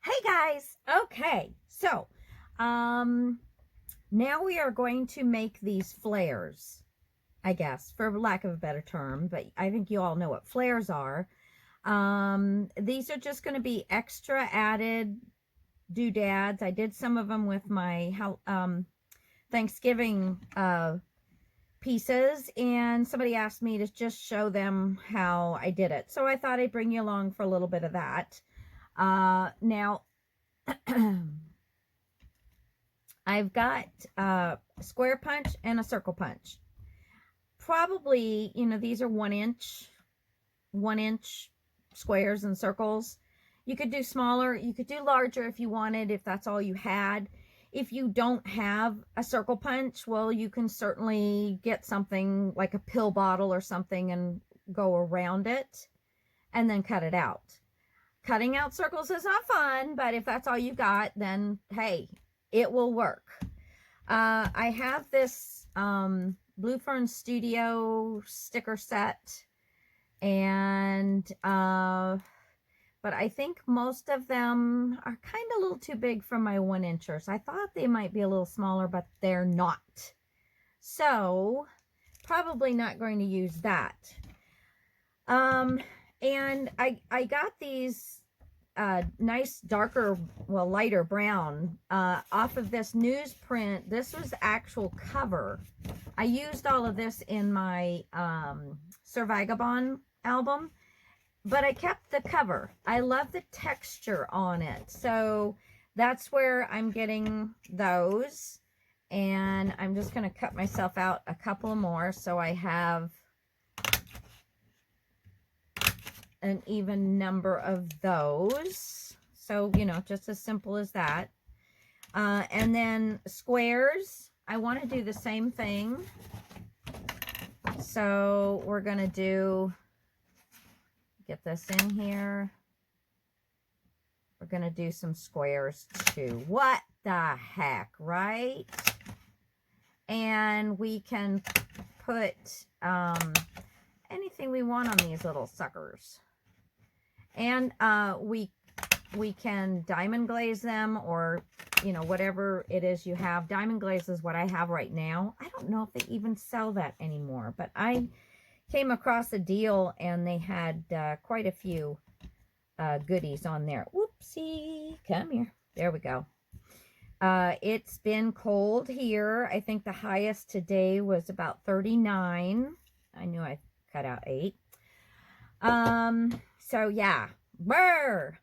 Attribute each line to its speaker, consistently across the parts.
Speaker 1: Hey guys. Okay, so now we are going to make these flares, I guess, for lack of a better term, but I think you all know what flares are. These are just going to be extra added doodads. I did some of them with my Thanksgiving pieces, and somebody asked me to just show them how I did it. So I thought I'd bring you along for a little bit of that. Now I've got a square punch and a circle punch. Probably, these are 1 inch squares and circles. You could do smaller, you could do larger if you wanted, if that's all you had. If you don't have a circle punch, well, you can certainly get something like a pill bottle or something and go around it and then cut it out. Cutting out circles is not fun, but if that's all you got, then hey, it will work. I have this Blue Fern Studio sticker set, and but I think most of them are kind of a little too big for my 1 inchers. I thought they might be a little smaller, but they're not. So probably not going to use that. And I got these nice darker, well, lighter brown off of this newsprint. This was the actual cover. I used all of this in my Sir Vagabond album, but I kept the cover. I love the texture on it, so that's where I'm getting those. And I'm just going to cut myself out a couple more so I have an even number of those. So, just as simple as that. And then squares, I want to do the same thing. So we're going to get this in here. We're going to do some squares too. What the heck, right? And we can put anything we want on these little suckers. And we can diamond glaze them, or whatever it is you have. Diamond glaze is what I have right now. I don't know if they even sell that anymore, but I came across a deal and they had quite a few goodies on there. Whoopsie, come here. There we go. It's been cold here. I think the highest today was about 39. I knew I cut out 8. So yeah, brr.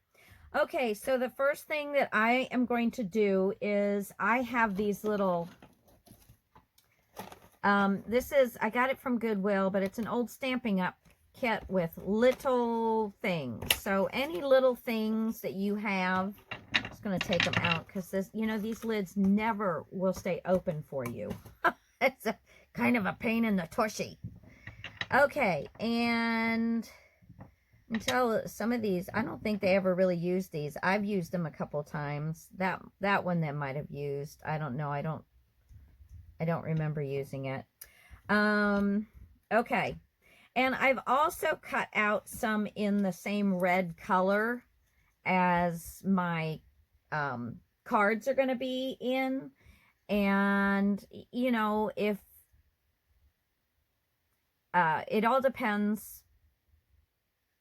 Speaker 1: Okay, so the first thing that I am going to do is I have these little, I got it from Goodwill, but it's an old Stampin' Up kit with little things. So any little things that you have, I'm just going to take them out because these lids never will stay open for you. It's kind of a pain in the tushy. Okay, and until some of these, I don't think they ever really used these. I've used them a couple times. That one they might have used. I don't know. I don't remember using it. Okay. And I've also cut out some in the same red color as my cards are going to be in. And, if it all depends.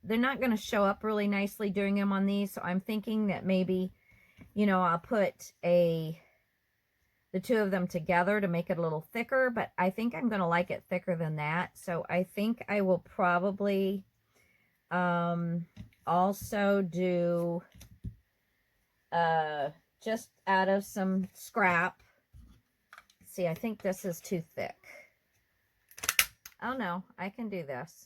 Speaker 1: They're not going to show up really nicely doing them on these, so I'm thinking that maybe, I'll put the two of them together to make it a little thicker, but I think I'm going to like it thicker than that, so I think I will probably also do just out of some scrap. See, I think this is too thick. Oh no, I can do this.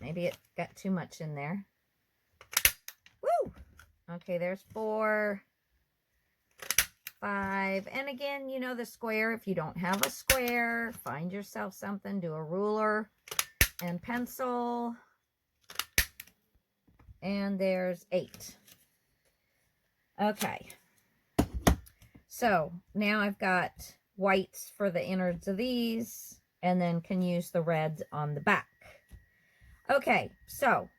Speaker 1: Maybe it got too much in there. Woo! Okay, there's 4, 5. And again, the square. If you don't have a square, find yourself something. Do a ruler and pencil. And there's 8. Okay. So now I've got whites for the innards of these, and then can use the reds on the back. Okay, so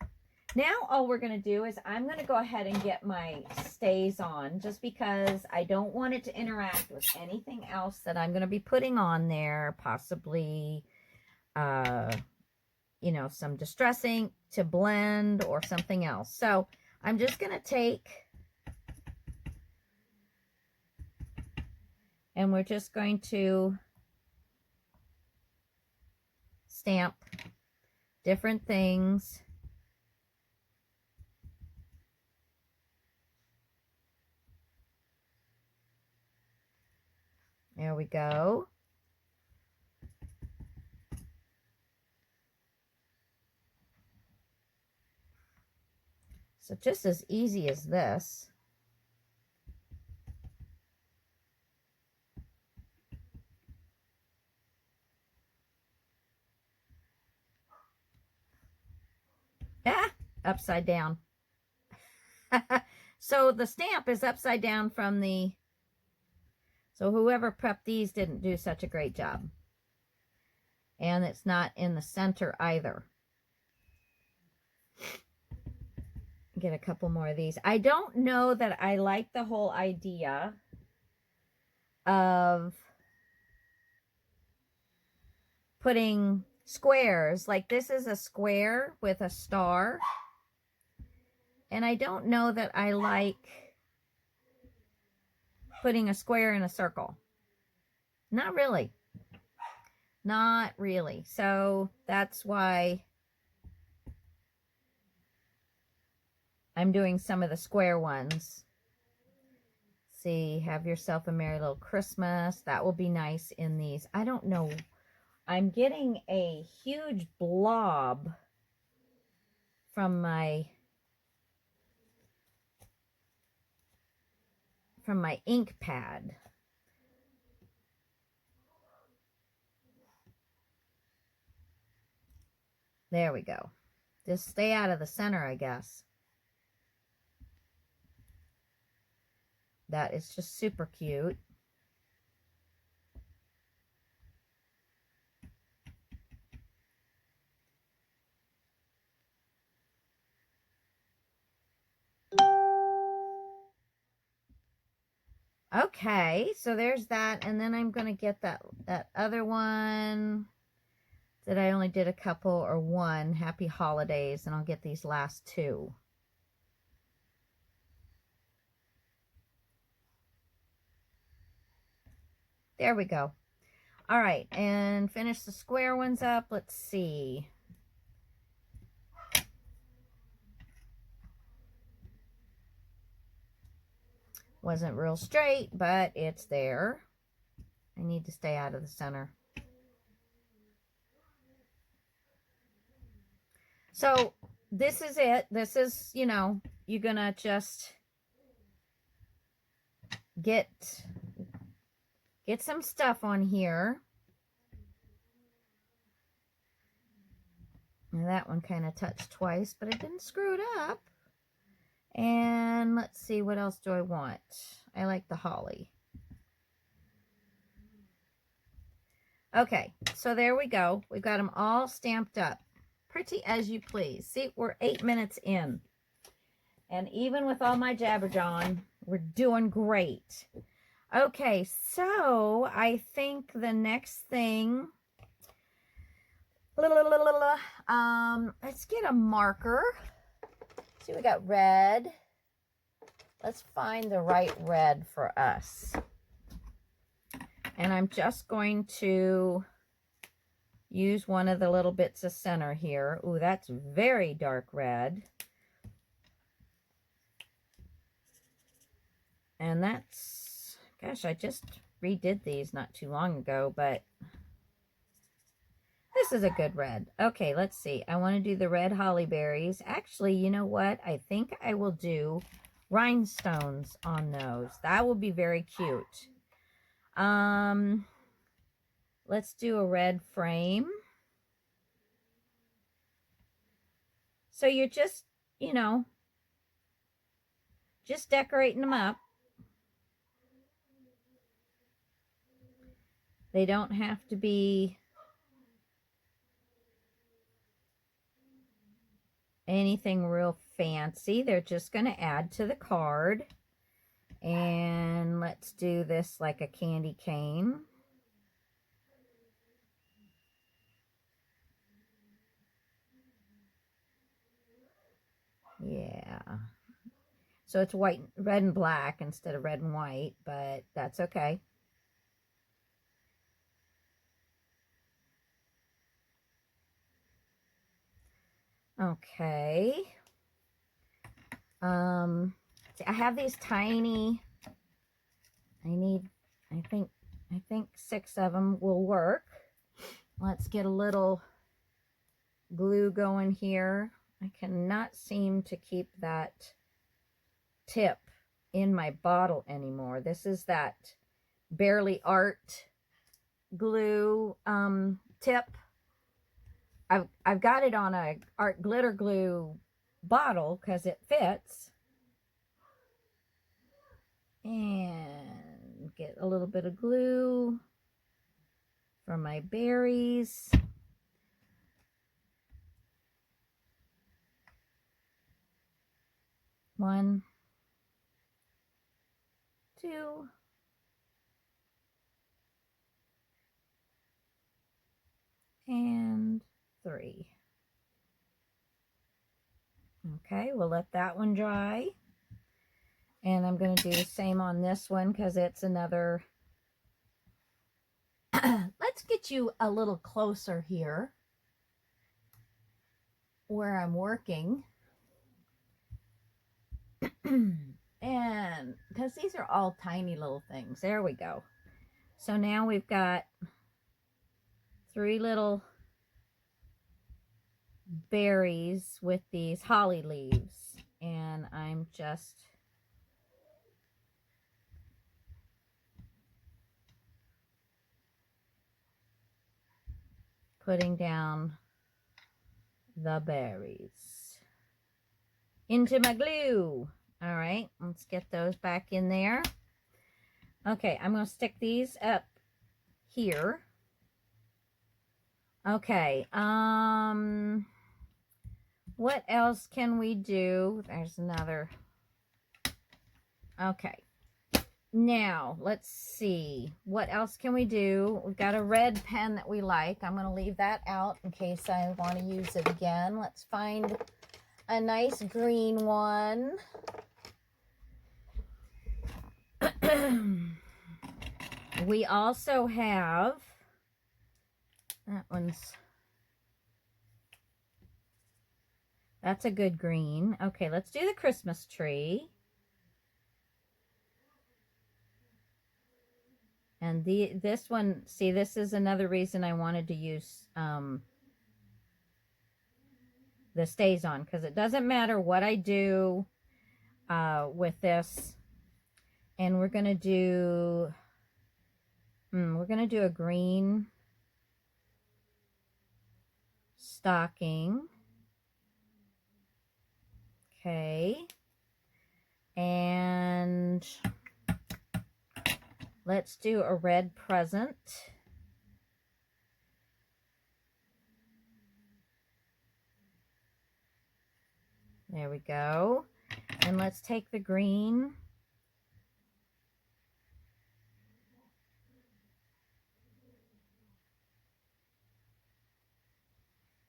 Speaker 1: now all we're going to do is I'm going to go ahead and get my stays on, just because I don't want it to interact with anything else that I'm going to be putting on there, possibly, you know, some distress ink to blend or something else. So I'm just going to take, and we're just going to stamp different things. There we go. So just as easy as this. Ah, upside down. So the stamp is upside down from the, so whoever prepped these didn't do such a great job. And it's not in the center either. Get a couple more of these. I don't know that I like the whole idea of putting squares. Like this is a square with a star. And I don't know that I like putting a square in a circle. Not really. Not really. So that's why I'm doing some of the square ones. See, have yourself a merry little Christmas. That will be nice in these. I don't know. I'm getting a huge blob from my ink pad. There we go. Just stay out of the center, I guess. That is just super cute. Okay, so there's that, and then I'm going to get that other one that I only did a couple or one, Happy Holidays, and I'll get these last two. There we go. All right, and finish the square ones up. Let's see. Wasn't real straight, but it's there. I need to stay out of the center. So this is it. This is, you know, you're going to just get some stuff on here. And that one kind of touched twice, but it didn't screw it up. And let's see, what else do I want? I like the holly. Okay, so there we go. We've got them all stamped up. Pretty as you please. See, we're 8 minutes in. And even with all my jabberjawn, we're doing great. Okay, so I think the next thing, let's get a marker. See, we got red. Let's find the right red for us. And I'm just going to use one of the little bits of center here. Ooh, that's very dark red. And that's, gosh, I just redid these not too long ago, but this is a good red. Okay, let's see. I want to do the red holly berries. Actually, you know what? I think I will do rhinestones on those. That will be very cute. Let's do a red frame. So you're just, you know, just decorating them up. They don't have to be anything real fancy. They're just going to add to the card. And let's do this like a candy cane. Yeah. So it's white, red and black instead of red and white, but that's okay. Okay. See, I have these tiny, I think 6 of them will work. Let's get a little glue going here. I cannot seem to keep that tip in my bottle anymore. This is that Barely Art glue tip. I've got it on a art glitter glue bottle because it fits. And get a little bit of glue for my berries. One, two, and 3. Okay, we'll let that one dry. And I'm going to do the same on this one because it's another. Let's get you a little closer here where I'm working. And because these are all tiny little things. There we go. So now we've got 3 little berries with these holly leaves. And I'm just putting down the berries into my glue. All right, let's get those back in there. Okay, I'm going to stick these up here. Okay, what else can we do? There's another. Okay, now let's see. What else can we do? We've got a red pen that we like. I'm going to leave that out in case I want to use it again. Let's find a nice green one. We also have, that's a good green. Okay, let's do the Christmas tree. And this one, see, this is another reason I wanted to use the Stays On, because it doesn't matter what I do with this. And we're gonna do a green stocking. Okay. And let's do a red present. There we go. And let's take the green.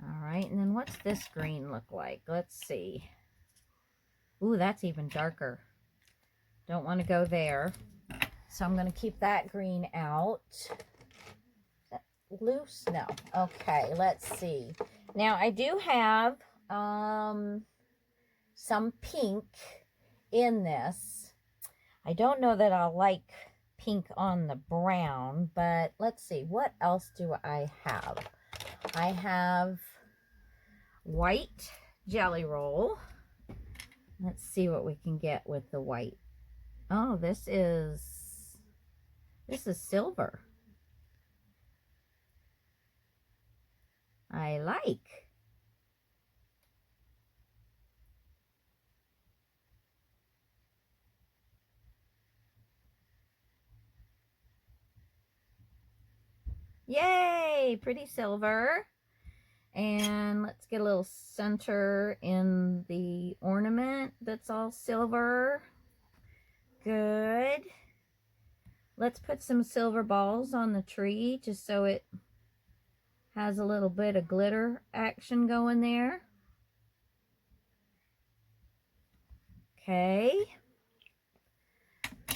Speaker 1: All right, and then what's this green look like? Let's see. Ooh, that's even darker. Don't want to go there. So I'm going to keep that green out. Is that loose? No. Okay, let's see. Now, I do have some pink in this. I don't know that I'll like pink on the brown, but let's see. What else do I have? I have white jelly roll. Let's see what we can get with the white. Oh, this is silver. I like. Yay, pretty silver. And let's get a little center in the ornament that's all silver. Good. Let's put some silver balls on the tree just so it has a little bit of glitter action going there. Okay.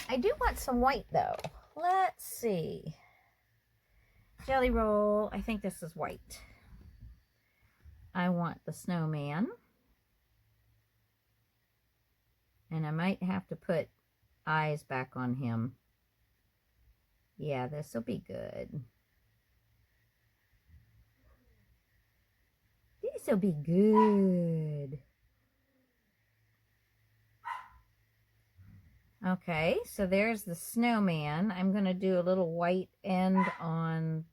Speaker 1: I do want some white though. Let's see. Jelly roll. I think this is white. I want the snowman. And I might have to put eyes back on him. Yeah, this will be good. This will be good. Okay, so there's the snowman. I'm going to do a little white end on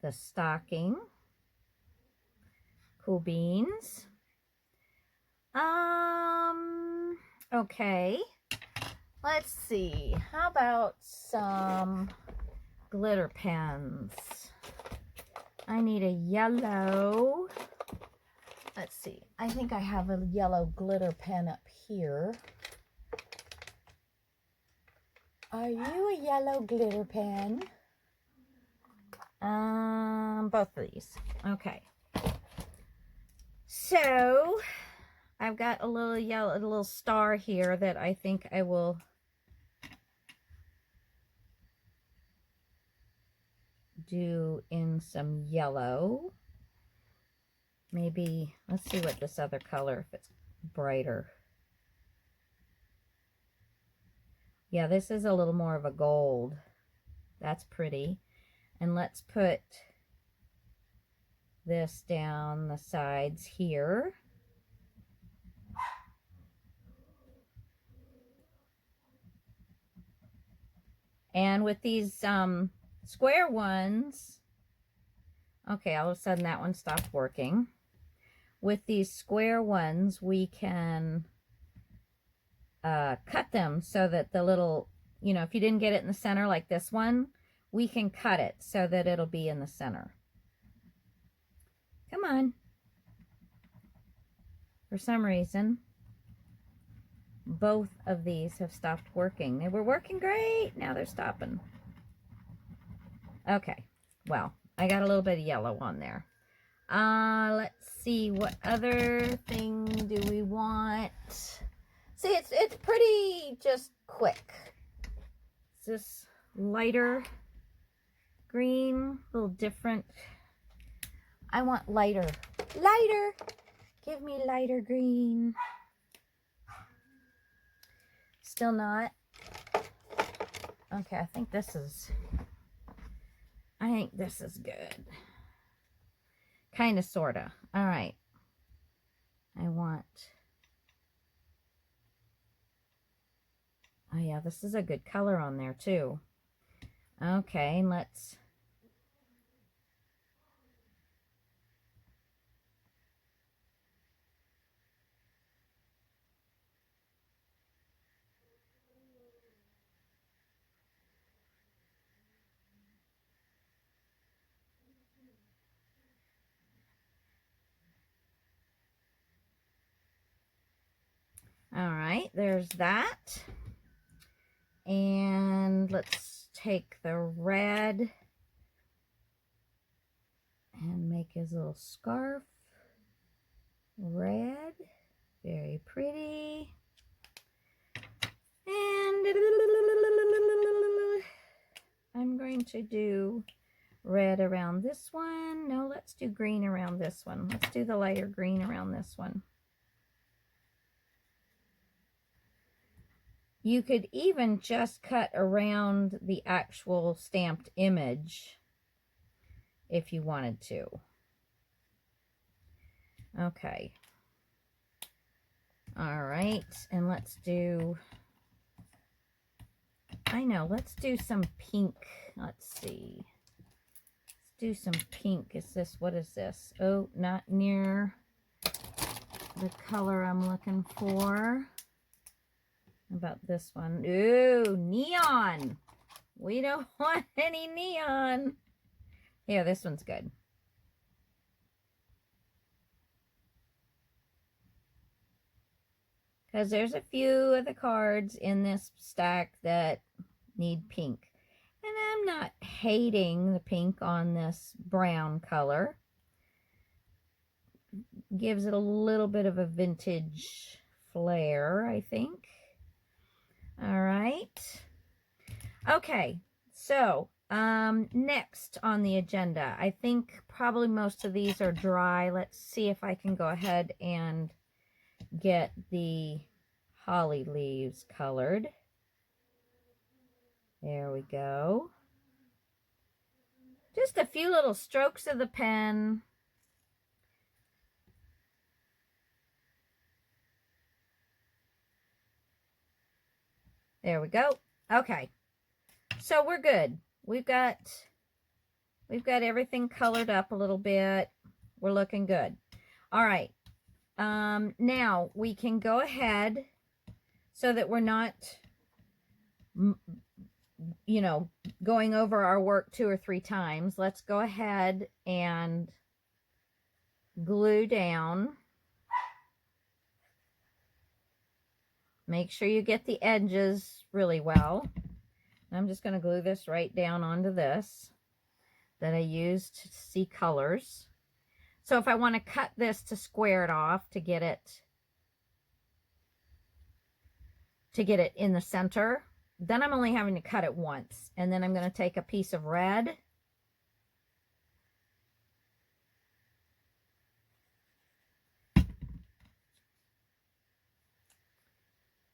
Speaker 1: the stocking. Cool beans. Okay. Let's see. How about some glitter pens? I need a yellow. Let's see. I think I have a yellow glitter pen up here. Are you a yellow glitter pen? Both of these. Okay. So I've got a little yellow, a little star here that I think I will do in some yellow. Maybe, let's see what this other color, if it's brighter. Yeah, this is a little more of a gold. That's pretty. And let's put this down the sides here. And with these square ones, okay, all of a sudden that one stopped working. With these square ones, we can cut them so that the little, you know, if you didn't get it in the center like this one, we can cut it so that it'll be in the center. Come on. For some reason, both of these have stopped working. They were working great. Now they're stopping. Okay. Well, I got a little bit of yellow on there. Let's see. What other thing do we want? See, it's pretty just quick. Is this lighter green? A little different. I want lighter. Lighter! Give me lighter green. Still not? Okay, I think this is good. Kind of, sort of. All right. I want... Oh, yeah, this is a good color on there, too. Okay, let's... All right, there's that. And let's take the red and make his little scarf red. Very pretty. And I'm going to do red around this one. No, let's do green around this one. Let's do the lighter green around this one. You could even just cut around the actual stamped image if you wanted to. Okay. All right, and let's do, I know, let's do some pink. Let's see. Let's do some pink. Is this, what is this? Oh, not near the color I'm looking for. How about this one? Ooh, neon. We don't want any neon. Yeah, this one's good. because there's a few of the cards in this stack that need pink. And I'm not hating the pink on this brown color. Gives it a little bit of a vintage flair, I think. All right. Okay, so next on the agenda, I think probably most of these are dry. Let's see if I can go ahead and get the holly leaves colored. There we go. Just a few little strokes of the pen. There we go. Okay. So we're good. We've got everything colored up a little bit. We're looking good. All right. Now we can go ahead so that we're not, you know, going over our work 2 or 3 times. Let's go ahead and glue down. Make sure you get the edges really well. I'm just going to glue this right down onto this that I used to see colors. So if I want to cut this to square it off to get it in the center, then I'm only having to cut it once. And then I'm going to take a piece of red.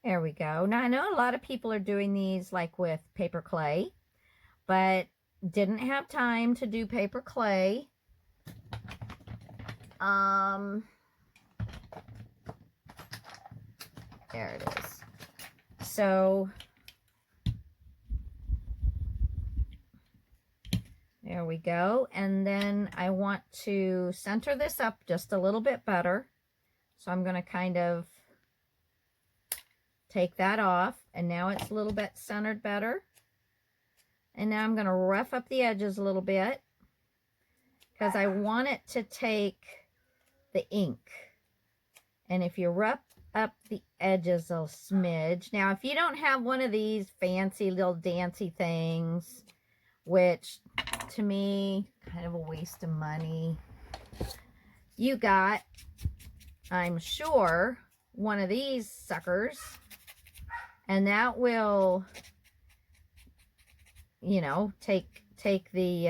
Speaker 1: There we go. Now I know a lot of people are doing these like with paper clay, but didn't have time to do paper clay. There it is. So there we go. And then I want to center this up just a little bit better. So I'm going to kind of take that off, and now it's a little bit centered better. And now I'm going to rough up the edges a little bit because I want it to take the ink. And if you rough up the edges a smidge. Now, if you don't have one of these fancy little dancy things, which to me, kind of a waste of money, you got, I'm sure, one of these suckers. And that will, you know, take the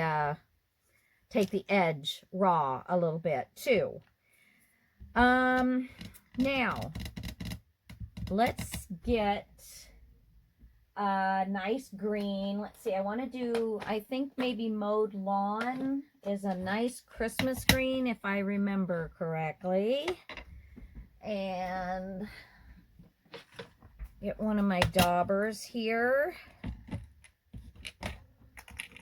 Speaker 1: edge raw a little bit too. Now let's get a nice green. Let's see, I want to do, I think maybe mowed lawn is a nice Christmas green if I remember correctly. And get one of my daubers here. I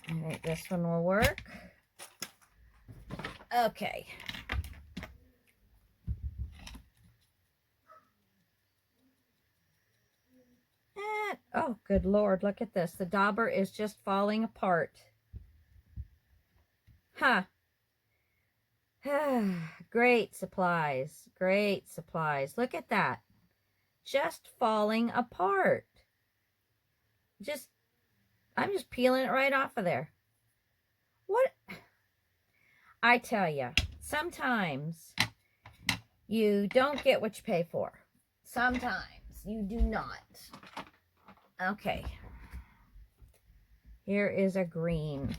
Speaker 1: think this one will work. Okay. And, oh, good Lord, look at this. The dauber is just falling apart. Huh. Great supplies. Great supplies. Look at that. Just falling apart. I'm just peeling it right off of there. What? I tell you, sometimes you don't get what you pay for. Sometimes you do not. Okay. Here is a green.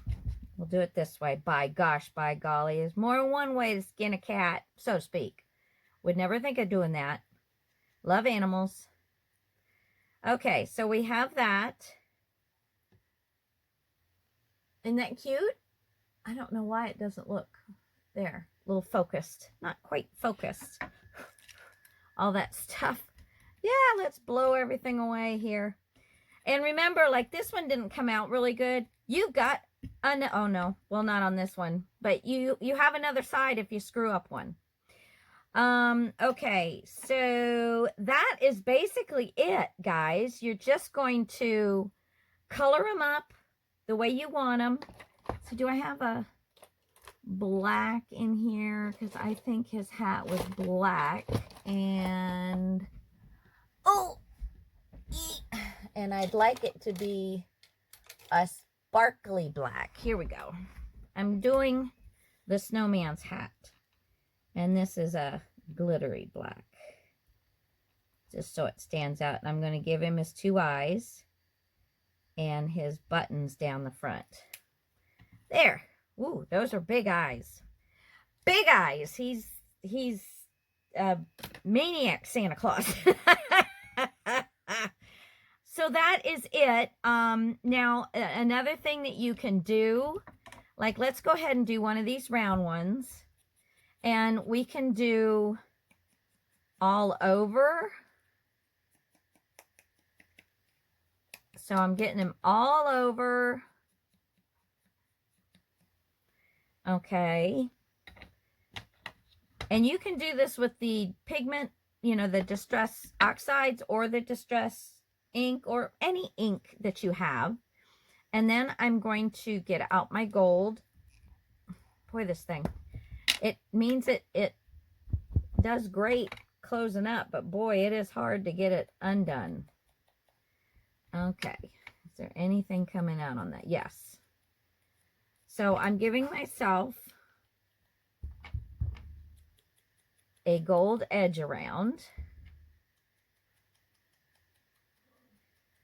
Speaker 1: We'll do it this way. By gosh, by golly. There's more than one way to skin a cat, so to speak. Would never think of doing that. Love animals. Okay, so we have that. Isn't that cute? I don't know why it doesn't look there. A little focused. Not quite focused. All that stuff. Yeah, let's blow everything away here. And remember, like this one didn't come out really good. You've got, oh no, well not on this one. But you have another side if you screw up one. Okay, so that is basically it, guys. You're just going to color them up the way you want them. So do I have a black in here? Because I think his hat was black. And And I'd like it to be a sparkly black. Here we go. I'm doing the snowman's hat. And this is a glittery black. Just so it stands out. And I'm going to give him his 2 eyes and his buttons down the front. There. Ooh, those are big eyes. Big eyes. He's a maniac Santa Claus. So that is it. Now, another thing that you can do, like, let's go ahead and do one of these round ones. And we can do all over. So I'm getting them all over. Okay. And you can do this with the pigment, you know, the Distress Oxides or the Distress ink or any ink that you have. And then I'm going to get out my gold. Boy, this thing. It means it does great closing up, but boy, it is hard to get it undone. Okay. Is there anything coming out on that? Yes. So I'm giving myself a gold edge around.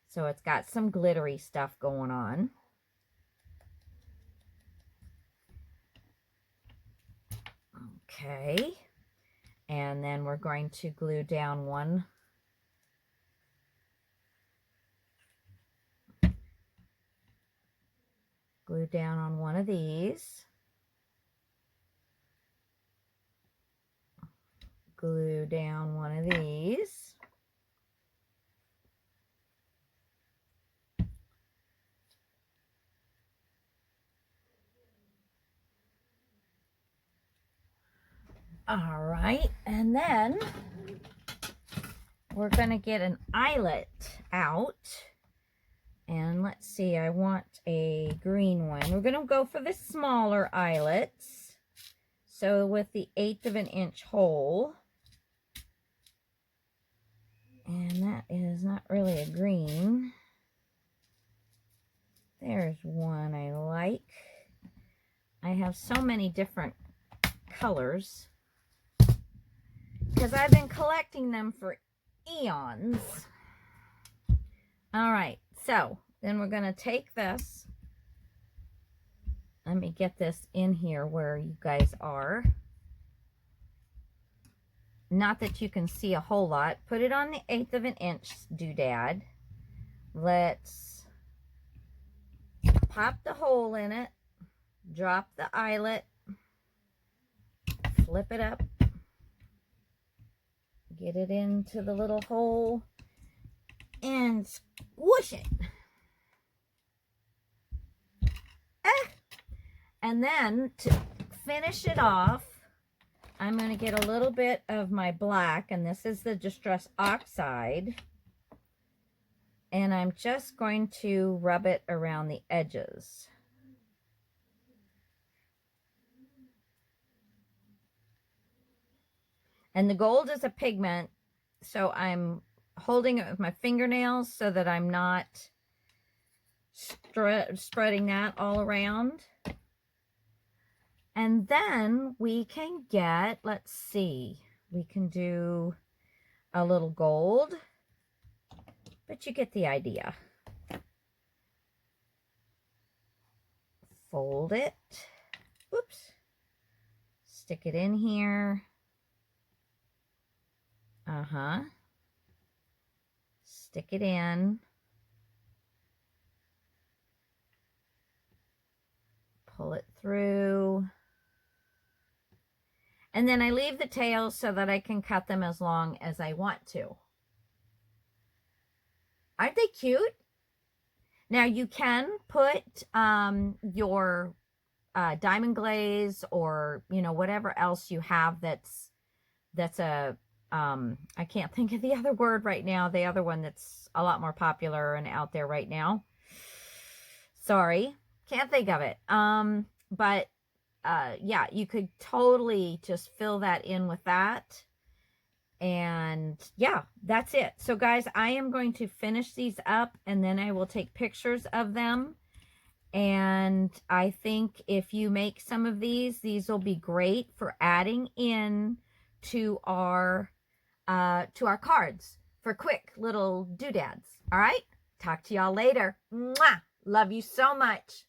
Speaker 1: So it's got some glittery stuff going on. Okay. And then we're going to glue down one. Glue down on one of these. Glue down one of these. All right, and then we're going to get an eyelet out. And let's see, I want a green one. We're going to go for the smaller eyelets. So with the 1/8 of an inch hole. And that is not really a green. There's one I like. I have so many different colors because I've been collecting them for eons. All right, so then we're going to take this. Let me get this in here where you guys are. Not that you can see a whole lot. Put it on the 1/8 of an inch doodad. Let's pop the hole in it. Drop the eyelet. Flip it up. Get it into the little hole. And squish it. And then to finish it off, I'm going to get a little bit of my black, and this is the Distress Oxide. And I'm just going to rub it around the edges. And the gold is a pigment, so I'm holding it with my fingernails so that I'm not spreading that all around. And then we can get, let's see, we can do a little gold, but you get the idea. Fold it. Oops. Stick it in here. Stick it in. Pull it through. And then I leave the tails so that I can cut them as long as I want to. Aren't they cute? Now you can put your diamond glaze or, you know, whatever else you have that's a, I can't think of the other word right now. The other one that's a lot more popular and out there right now. Sorry, can't think of it. Yeah, you could totally just fill that in with that. And yeah, that's it. So guys, I am going to finish these up and then I will take pictures of them. And I think if you make some of these will be great for adding in to our cards for quick little doodads. All right, talk to y'all later. Mwah! Love you so much.